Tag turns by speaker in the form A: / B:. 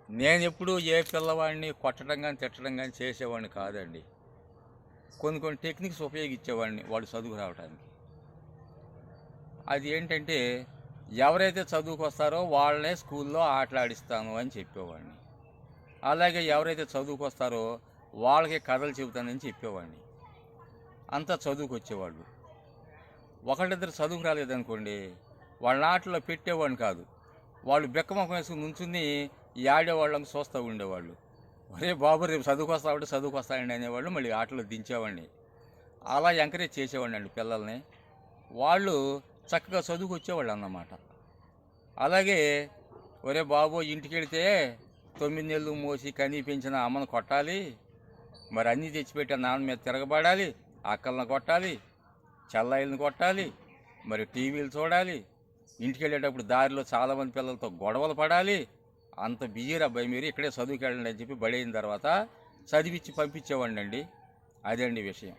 A: నేను ఎప్పుడు ఏ పిల్లవాడిని కొట్టడం కానీ తిట్టడం కానీ చేసేవాడిని కాదండి. కొన్ని కొన్ని టెక్నిక్స్ ఉపయోగించేవాడిని వాడు చదువు రావడానికి. అది ఏంటంటే ఎవరైతే చదువుకు వస్తారో వాళ్ళనే స్కూల్లో ఆటలాడిస్తాను అని చెప్పేవాడిని. అలాగే ఎవరైతే చదువుకు వస్తారో వాళ్ళకి కథలు చెబుతానని చెప్పేవాడిని. అంతా చదువుకు వచ్చేవాళ్ళు. ఒకళ్ళిద్దరు చదువుకు రాలేదనుకోండి, వాళ్ళ ఆటలో పెట్టేవాడిని కాదు. వాళ్ళు బెక్కమొఖం వేసుకుని నుంచుని ఈ ఆడేవాళ్ళని చూస్తూ ఉండేవాళ్ళు. ఒరే బాబు రేపు చదువుకు వస్తామంటే చదువుకు వస్తాయండి అనేవాళ్ళు. మళ్ళీ ఆటలో దించేవాడిని. అలా ఎంకరేజ్ చేసేవాడిని అండి పిల్లల్ని. వాళ్ళు చక్కగా చదువుకు వచ్చేవాళ్ళు అన్నమాట. అలాగే ఒరే బాబు ఇంటికి వెళితే 9 నెలలు మోసి కనీ పెంచిన అమ్మను కొట్టాలి, మరి అన్నీ తెచ్చిపెట్టే నాన్న మీద తిరగబడాలి, అక్కలను కొట్టాలి, చెల్లాయిలను కొట్టాలి, మరి టీవీలు చూడాలి, ఇంటికి వెళ్ళేటప్పుడు దారిలో చాలామంది పిల్లలతో గొడవలు పడాలి, అంత బిజీరా అబ్బాయి మీరు ఇక్కడే చదువుకి వెళ్ళండి అని చెప్పి బడి అయిన తర్వాత చదివించి పంపించేవాడిని అండి. అదే అండి విషయం.